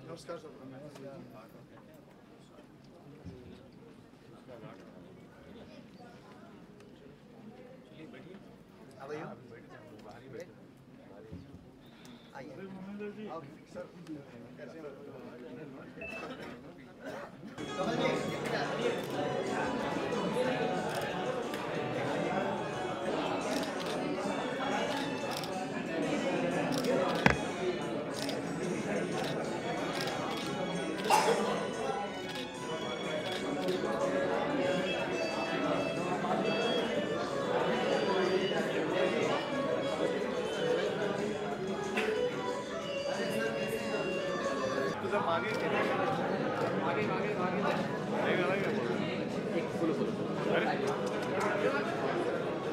नमस्कार सर। आइए सर, कैसे हैं?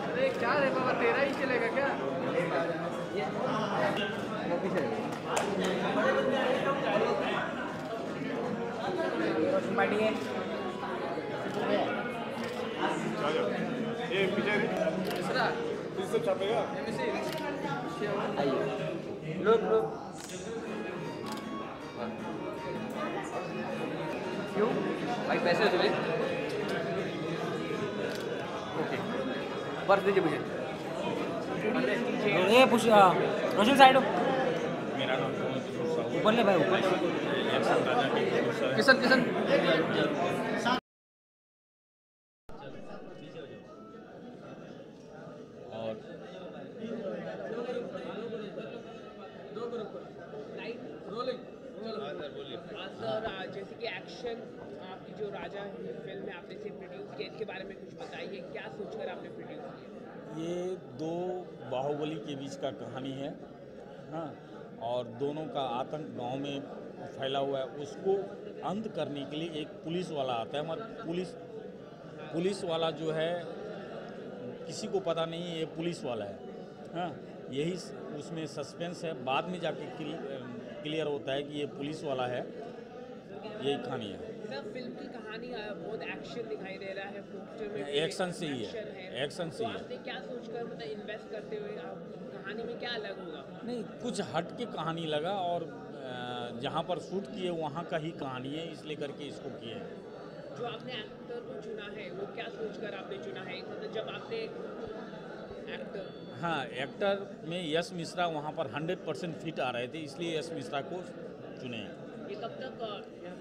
अरे क्या रे बाबा, तेरा ही चलेगा क्या? ये पीछे सब छापेगा। लोग क्यों भाई, पैसे हो चले? ओके, पर्स दीजिए मुझे। ये पुश रोशन साइड हो, ऊपर ले भाई, ऊपर। किशन सर, जैसे कि एक्शन आपकी जो राजा फिल्म है आपने से प्रोड्यूस किया, इसके बारे में कुछ बताइए, क्या सोचकर आपने प्रोड्यूस किया? ये दो बाहुबली के बीच का कहानी है, हाँ, और दोनों का आतंक गांव में फैला हुआ है। उसको अंत करने के लिए एक पुलिस वाला आता है, मगर पुलिस वाला जो है किसी को पता नहीं ये पुलिस वाला है, हाँ, यही उसमें सस्पेंस है। बाद में जाके क्लियर होता है कि ये पुलिस वाला है। यही कहानी है सर। फिल्म की कहानी बहुत एक्शन दिखाई दे रहा है, पोस्टर में एक्शन से ही है, एक्शन से ही है। आपने क्या सोचकर मतलब इन्वेस्ट करते हुए आप कहानी में क्या अलग होगा? नहीं, कुछ हट के कहानी लगा, और जहाँ पर शूट किए वहाँ का ही कहानी है, इसलिए करके इसको किए हैं। जो आपने एक्टर को चुना है वो क्या सोचकर आपने चुना है, मतलब जब आपने एक्टर? हाँ, एक्टर में यश मिश्रा वहाँ पर 100% फिट आ रहे थे, इसलिए यश मिश्रा को चुने हैं। ये कब तक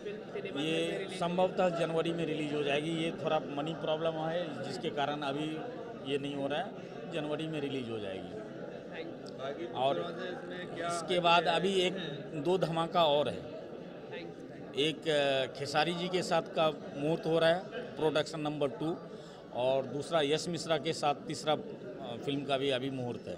फिल्म सिनेमा ये संभवतः जनवरी में रिलीज हो जाएगी। ये थोड़ा मनी प्रॉब्लम है जिसके कारण अभी ये नहीं हो रहा है, जनवरी में रिलीज हो जाएगी। और इसके बाद अभी 1-2 धमाका और है। एक खेसारी जी के साथ का मुहूर्त हो रहा है, प्रोडक्शन नंबर 2, और दूसरा यश मिश्रा के साथ तीसरा फिल्म का भी अभी मुहूर्त है।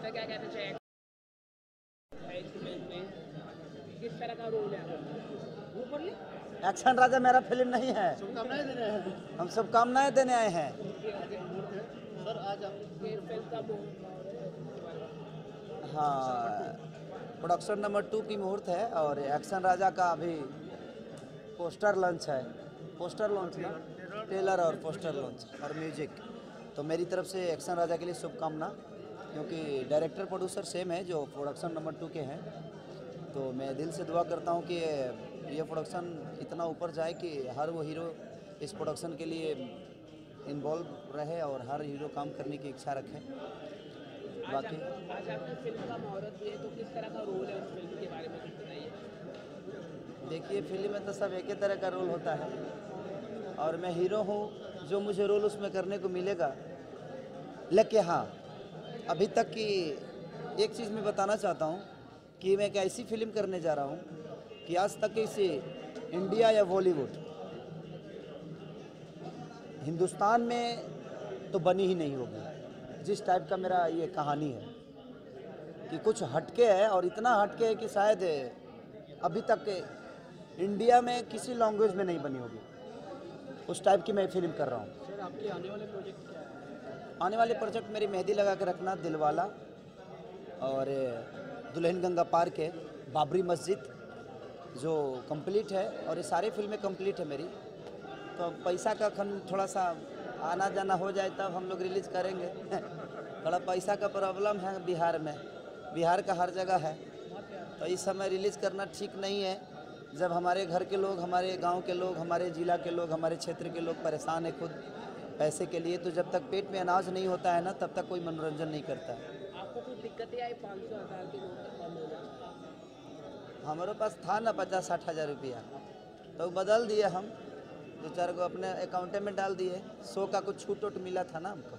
तो क्या कहना चाहिए इस फिल्म में, किस तरह का रोल है? एक्शन राजा मेरा फिल्म नहीं है, हम शुभकामनाएं देने आए हैं। सर आज आपकी फिल्म का हाँ, प्रोडक्शन नंबर 2 की मुहूर्त है, और एक्शन राजा का अभी पोस्टर लॉन्च है। पोस्टर लॉन्च ना, ट्रेलर और पोस्टर लॉन्च और म्यूजिक। तो मेरी तरफ से एक्शन राजा के लिए शुभकामना, क्योंकि डायरेक्टर प्रोड्यूसर सेम है जो प्रोडक्शन नंबर 2 के हैं। तो मैं दिल से दुआ करता हूँ कि ये प्रोडक्शन इतना ऊपर जाए कि हर वो हीरो इस प्रोडक्शन के लिए इन्वॉल्व रहे और हर हीरो काम करने की इच्छा रखे। बाकी आज आपकी फिल्म का मुहूर्त भी है, तो किस तरह का रोल है उस फिल्म के बारे में कुछ बताइए। देखिए, फिल्म में तो सब एक ही तरह का रोल होता है और मैं हीरो हूँ, जो मुझे रोल उसमें करने को मिलेगा। लेकिन हाँ, अभी तक की एक चीज़ मैं बताना चाहता हूँ कि मैं एक ऐसी फिल्म करने जा रहा हूँ कि आज तक इसे इंडिया या बॉलीवुड, हिंदुस्तान में तो बनी ही नहीं होगी। जिस टाइप का मेरा ये कहानी है कि कुछ हटके है और इतना हटके है कि शायद अभी तक इंडिया में किसी लैंग्वेज में नहीं बनी होगी, उस टाइप की मैं फिल्म कर रहा हूँ। सर, आपके आने वाले प्रोजेक्ट क्या है? आने वाले प्रोजेक्ट मेरी मेहंदी लगा के रखना, दिलवाला और दुल्हन गंगा पार के बाबरी मस्जिद जो कंप्लीट है, और ये सारी फिल्में कंप्लीट है मेरी। तो पैसा का थोड़ा सा आना जाना हो जाए तब हम लोग रिलीज़ करेंगे। थोड़ा पैसा का प्रॉब्लम है बिहार में, बिहार का हर जगह है, तो इस समय रिलीज़ करना ठीक नहीं है। जब हमारे घर के लोग, हमारे गांव के लोग, हमारे ज़िला के लोग, हमारे क्षेत्र के लोग परेशान है खुद पैसे के लिए, तो जब तक पेट में अनाज नहीं होता है ना, तब तक कोई मनोरंजन नहीं करता है। आपको कुछ दिक्कतें आई 500,000 के नोट कम होने? हमारे पास था ना 50-60 हज़ार रुपया, तो बदल दिए हम, 2-4 को अपने अकाउंटे में डाल दिए। 100 का कुछ छूट वूट मिला था ना हमको,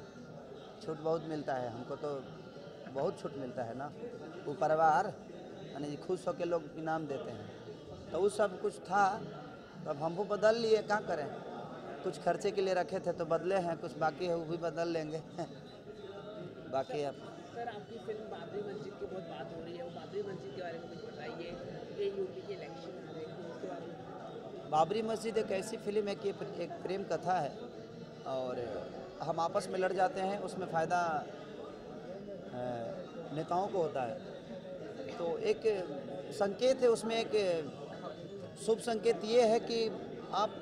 छूट बहुत मिलता है हमको, तो बहुत छूट मिलता है ना। ऊपरवार यानी खुश होकर लोग इनाम देते हैं, तो उस सब कुछ था, तब हमको बदल लिए। क्या करें, कुछ खर्चे के लिए रखे थे तो बदले हैं, कुछ बाकी है वो भी बदल लेंगे। बाकी अब सर, आपकी फिल्म बाबरी मस्जिद की बहुत बात हो रही है, वो बाबरी मस्जिद के बारे में कुछ बताइए। ये यूपी के इलेक्शन आ रहे हैं, तो उसके बारे में। बाबरी मस्जिद एक ऐसी फिल्म है कि एक प्रेम कथा है और हम आपस में लड़ जाते हैं, उसमें फ़ायदा नेताओं को होता है। तो एक संकेत है उसमें, एक शुभ संकेत ये है कि आप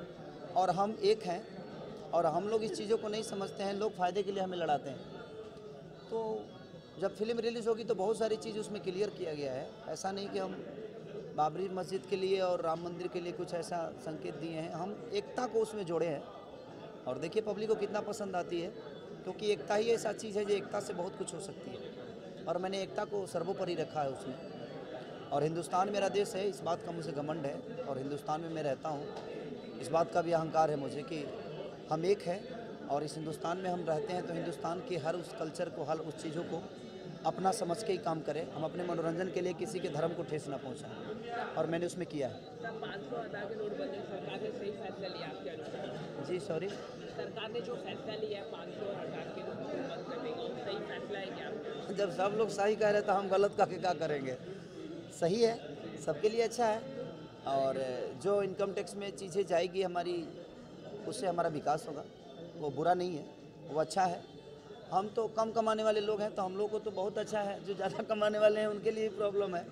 और हम एक हैं, और हम लोग इस चीज़ों को नहीं समझते हैं, लोग फ़ायदे के लिए हमें लड़ाते हैं। तो जब फिल्म रिलीज़ होगी तो बहुत सारी चीज़ उसमें क्लियर किया गया है। ऐसा नहीं कि हम बाबरी मस्जिद के लिए और राम मंदिर के लिए कुछ ऐसा संकेत दिए हैं, हम एकता को उसमें जोड़े हैं। और देखिए पब्लिक को कितना पसंद आती है, क्योंकि एकता ही ऐसा चीज़ है जो एकता से बहुत कुछ हो सकती है, और मैंने एकता को सर्वोपरि रखा है उसमें। और हिंदुस्तान मेरा देश है, इस बात का मुझे घमंड है, और हिंदुस्तान में मैं रहता हूँ, इस बात का भी अहंकार है मुझे कि हम एक हैं, और इस हिंदुस्तान में हम रहते हैं। तो हिंदुस्तान के हर उस कल्चर को, हर उस चीज़ों को अपना समझ के ही काम करें। हम अपने मनोरंजन के लिए किसी के धर्म को ठेस ना पहुँचाएं, और मैंने उसमें किया है। सर, 500,000 के नोट बंद, सरकार ने सही फैसला लिया आपके अनुसार? जी सॉरी, सरकार ने जो फैसला लिया है 500,000 के नोट को बंद करने का, सही फैसला है क्या? जब सब लोग सही कह रहे तो हम गलत करके क्या करेंगे। सही है, सबके लिए अच्छा है, और जो इनकम टैक्स में चीज़ें जाएगी हमारी, उससे हमारा विकास होगा। वो बुरा नहीं है, वो अच्छा है। हम तो कम कमाने वाले लोग हैं, तो हम लोग को तो बहुत अच्छा है। जो ज़्यादा कमाने वाले हैं उनके लिए प्रॉब्लम है,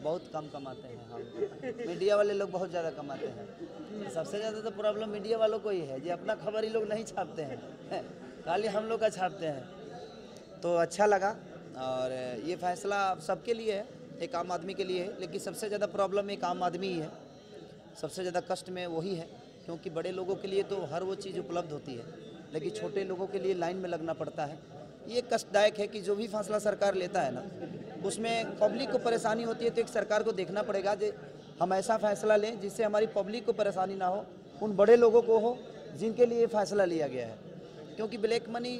बहुत कम कमाते हैं हम। मीडिया वाले लोग बहुत ज़्यादा कमाते हैं। सबसे ज़्यादा तो प्रॉब्लम मीडिया वालों को ही है, जो अपना खबर ही लोग नहीं छापते हैं, खाली हम लोग का छापते हैं। तो अच्छा लगा, और ये फैसला सबके लिए है, एक आम आदमी के लिए है। लेकिन सबसे ज़्यादा प्रॉब्लम एक आम आदमी ही है, सबसे ज़्यादा कष्ट में वही है, क्योंकि बड़े लोगों के लिए तो हर वो चीज़ उपलब्ध होती है, लेकिन छोटे लोगों के लिए लाइन में लगना पड़ता है। ये कष्टदायक है कि जो भी फैसला सरकार लेता है ना, उसमें पब्लिक को परेशानी होती है। तो एक सरकार को देखना पड़ेगा कि हम ऐसा फैसला लें जिससे हमारी पब्लिक को परेशानी ना हो, उन बड़े लोगों को हो जिनके लिए फैसला लिया गया है। क्योंकि ब्लैक मनी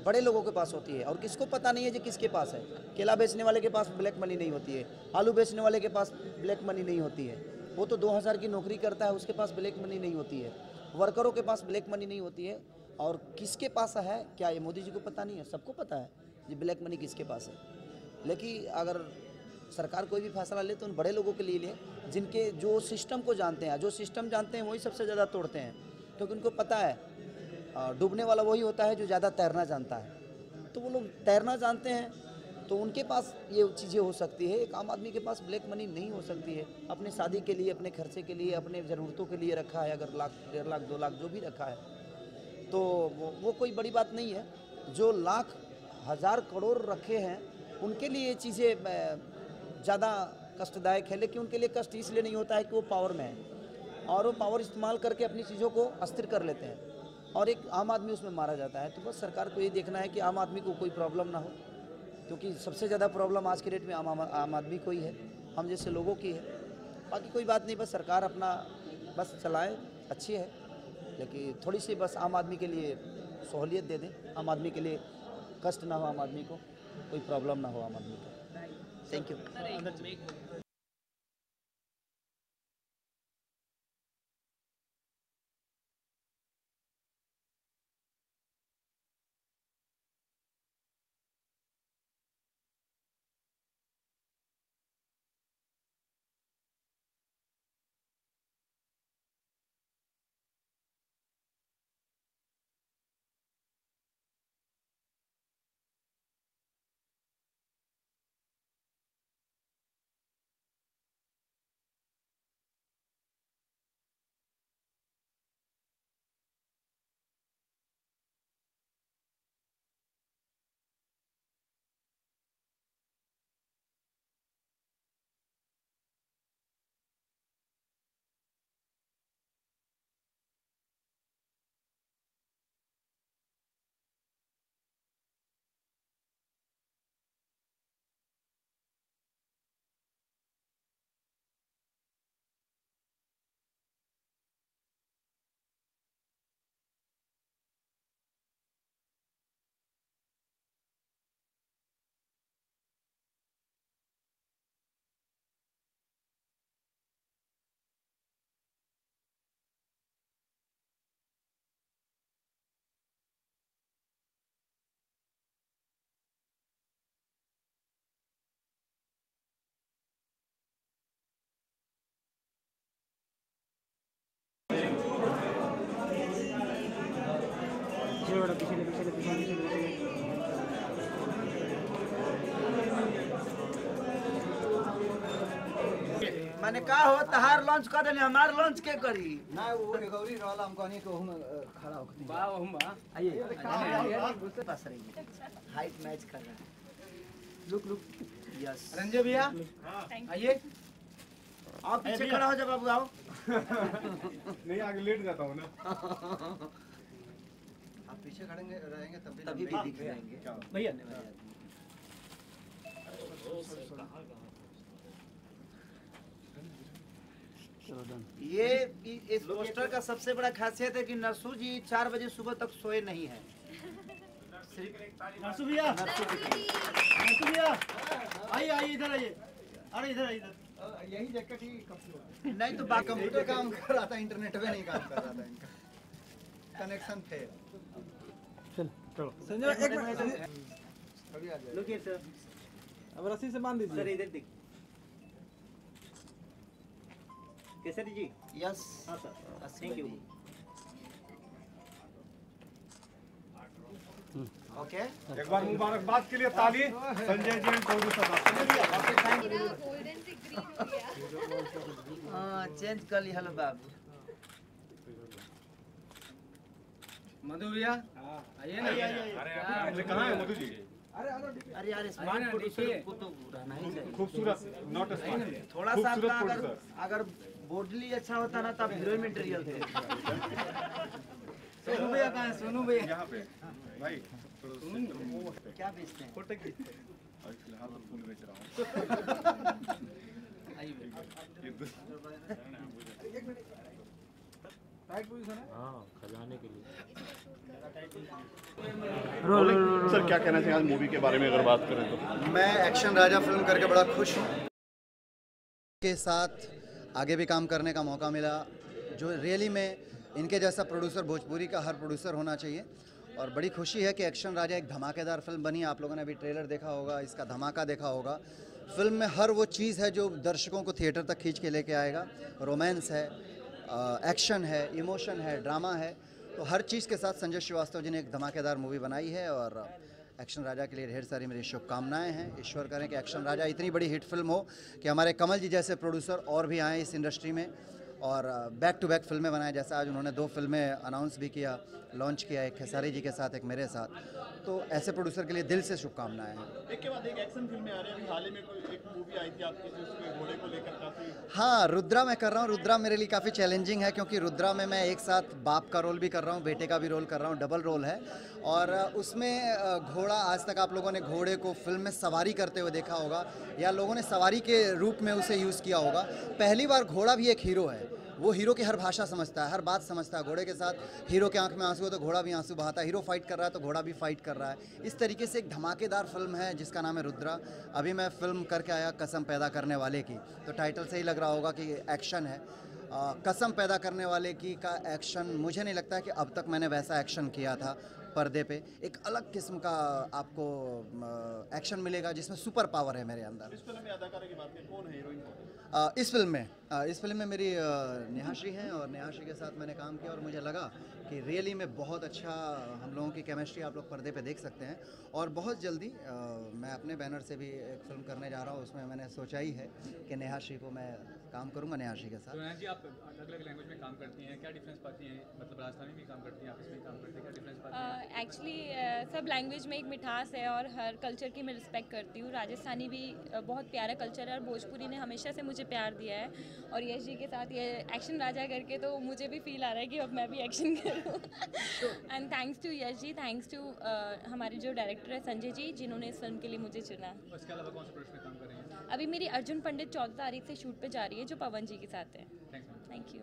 बड़े लोगों के पास होती है, और किसको पता नहीं है जो किसके पास है। केला बेचने वाले के पास ब्लैक मनी नहीं होती है, आलू बेचने वाले के पास ब्लैक मनी नहीं होती है, वो तो 2000 की नौकरी करता है, उसके पास ब्लैक मनी नहीं होती है। वर्करों के पास ब्लैक मनी नहीं होती है। और किसके पास है क्या, ये मोदी जी को पता नहीं है, सबको पता है ये ब्लैक मनी किसके पास है। लेकिन अगर सरकार कोई भी फैसला ले तो उन बड़े लोगों के लिए ले, जिनके जो सिस्टम को जानते हैं, जो सिस्टम जानते हैं वही सबसे ज़्यादा तोड़ते हैं। क्योंकि उनको पता है डूबने वाला वही होता है जो ज़्यादा तैरना जानता है। तो वो लोग तैरना जानते हैं, तो उनके पास ये चीज़ें हो सकती है। एक आम आदमी के पास ब्लैक मनी नहीं हो सकती है। अपने शादी के लिए, अपने खर्चे के लिए, अपने ज़रूरतों के लिए रखा है, अगर लाख, 1.5 लाख, 2 लाख जो भी रखा है, तो वो कोई बड़ी बात नहीं है। जो लाख, हज़ार, करोड़ रखे हैं, उनके लिए ये चीज़ें ज़्यादा कष्टदायक है। लेकिन उनके लिए कष्ट इसलिए नहीं होता है कि वो पावर में है, और वो पावर इस्तेमाल करके अपनी चीज़ों को अस्थिर कर लेते हैं। और एक आम आदमी उसमें मारा जाता है। तो बस सरकार को ये देखना है कि आम आदमी को कोई प्रॉब्लम ना हो, क्योंकि सबसे ज़्यादा प्रॉब्लम आज के डेट में आम आदमी को ही है, हम जैसे लोगों की है। बाकी कोई बात नहीं, बस सरकार अपना बस चलाए, अच्छी है, लेकिन थोड़ी सी बस आम आदमी के लिए सहूलियत दे दें, आम आदमी के लिए कष्ट ना हो, आम आदमी को कोई प्रॉब्लम ना हो आम आदमी को। Thank you. मैंने कहा हो तहार लॉन्च कर देने, हमार लॉन्च के करी ना वो रिकवरी रहला हम कहनी को हम खड़ा होके वाह हम बा आइए पास रहिए, हाइट मैच कर रहा है। लुक लुक यस रंजय भैया आइए, आप पीछे खड़ा हो, जब आप आओ। नहीं आगे लेट जाता हूँ ना। आप पीछे खड़ेंगे रहेंगे तभी भी दिख जाएंगे भैया। ये इस पोस्टर का सबसे बड़ा खासियत है कि नरसू जी 4 बजे सुबह तक सोए नहीं है। नरसू भैया, नरसू भैया आइए आइए इधर आइए, अरे इधर आइए इधर। यही जैकेट ही कंप्यूटर नहीं तो बाकी कंप्यूटर काम कर रहा था, इंटरनेट पे नहीं काम कर रहा था, इनका कनेक्शन थे। संजय एक मिनट, अभी आ जाए। लुकिए सर, अब रस्सी से बांध दीजिए। सर इधर देख। केसरी जी यस हाँ सर, थैंक यू। ओके एक बार मुबारकबाद के लिए ताली Sanjay ji and producer golden से ग्रीन हो गया। हाँ चेंज कर ली। हेलो बाबू मधु भैया आइए ना। अरे कहाँ है मधु जी? अरे यार स्मार्ट प्रोड्यूसर को तो रहना ही चाहिए। खूबसूरत, नॉट स्मार्ट, थोड़ा सा खूबसूरत आपका प्रोड्यूसर। अगर बॉडी अच्छा होता ना तो आप हीरो मटेरियल थे। सोनू भैया कहाँ है? सोनू भैया यहाँ पे भाई क्या बेचते हैं? फोटो अभी फिलहाल तो फूल बेच रहा हूँ। सर क्या कहना चाहिए आज मूवी के बारे में अगर बात करें तो? मैं एक्शन राजा फिल्म करके बड़ा खुश हूँ। के साथ आगे भी काम करने का मौका मिला, जो रियली में इनके जैसा प्रोड्यूसर भोजपुरी का हर प्रोड्यूसर होना चाहिए। और बड़ी खुशी है कि एक्शन राजा एक धमाकेदार फिल्म बनी। आप लोगों ने अभी ट्रेलर देखा होगा, इसका धमाका देखा होगा। फिल्म में हर वो चीज़ है जो दर्शकों को थिएटर तक खींच के लेके आएगा। रोमांस है, एक्शन है, इमोशन है, ड्रामा है, तो हर चीज़ के साथ संजय श्रीवास्तव जी ने एक धमाकेदार मूवी बनाई है। और एक्शन राजा के लिए ढेर सारी मेरी शुभकामनाएं हैं। ईश्वर करें कि एक्शन राजा इतनी बड़ी हिट फिल्म हो कि हमारे कमल जी जैसे प्रोड्यूसर और भी आएँ इस इंडस्ट्री में और बैक टू बैक फिल्में बनाएं। जैसा आज उन्होंने 2 फिल्में अनाउंस भी किया, लॉन्च किया, एक खेसारी जी के साथ, एक मेरे साथ। तो ऐसे प्रोड्यूसर के लिए दिल से शुभकामनाएं हैं। एक के बाद एक एक्शन फिल्में आ रही है। अभी हाल ही में कोई एक मूवी आई थी आपकी जिसमें घोड़े को लेकर काफी हाँ, रुद्रा मैं कर रहा हूँ। रुद्रा मेरे लिए काफ़ी चैलेंजिंग है क्योंकि रुद्रा में मैं एक साथ बाप का रोल भी कर रहा हूँ, बेटे का भी रोल कर रहा हूँ, डबल रोल है। और उसमें घोड़ा, आज तक आप लोगों ने घोड़े को फिल्म में सवारी करते हुए देखा होगा या लोगों ने सवारी के रूप में उसे यूज़ किया होगा। पहली बार घोड़ा भी एक हीरो है, वो हीरो की हर भाषा समझता है, हर बात समझता है। घोड़े के साथ हीरो के आंख में आंसू हो तो घोड़ा भी आंसू बहाता है, हीरो फाइट कर रहा है तो घोड़ा भी फाइट कर रहा है। इस तरीके से एक धमाकेदार फिल्म है जिसका नाम है रुद्रा। अभी मैं फिल्म करके आया कसम पैदा करने वाले की, तो टाइटल से ही लग रहा होगा कि एक्शन है। कसम पैदा करने वाले की का एक्शन मुझे नहीं लगता है कि अब तक मैंने वैसा एक्शन किया था पर्दे पे। एक अलग किस्म का आपको एक्शन मिलेगा जिसमें सुपर पावर है मेरे अंदर। इस फिल्म में अदाकारा की बात करें, कौन है हीरोइन? इस फिल्म में मेरी नेहा श्री हैं और नेहा श्री के साथ मैंने काम किया और मुझे लगा कि रियली में बहुत अच्छा हम लोगों की केमिस्ट्री आप लोग पर्दे पे देख सकते हैं। और बहुत जल्दी मैं अपने बैनर से भी एक फिल्म करने जा रहा हूँ, उसमें मैंने सोचा ही है कि नेहा श्री को मैं काम करूँगा नेहा श्री के साथ। तो जी आप अलग अलग लैंग्वेज में काम करती हैं, क्या डिफरेंस पाती हैं? मतलब राजस्थानी में काम करती हैं, आप इसमें काम करते हैं, क्या डिफरेंस पाती हैं? एक्चुअली सब लैंग्वेज में एक मिठास है और हर कल्चर की मैं रिस्पेक्ट करती हूँ। राजस्थानी भी बहुत प्यारा कल्चर है और भोजपुरी ने हमेशा से मुझे प्यार दिया है। और यश जी के साथ ये एक्शन राजा करके तो मुझे भी फील आ रहा है कि अब मैं भी एक्शन करूँ। And thanks to Yash ji, thanks to हमारे जो डायरेक्टर है संजय जी, जिन्होंने इस फिल्म के लिए मुझे चुना। उसके अलावा कौन से प्रोजेक्ट में काम कर रही हैं? अभी मेरी अर्जुन पंडित 14 तारीख से शूट पे जा रही है जो पवन जी के साथ है। Thanks ma'am. Thank you.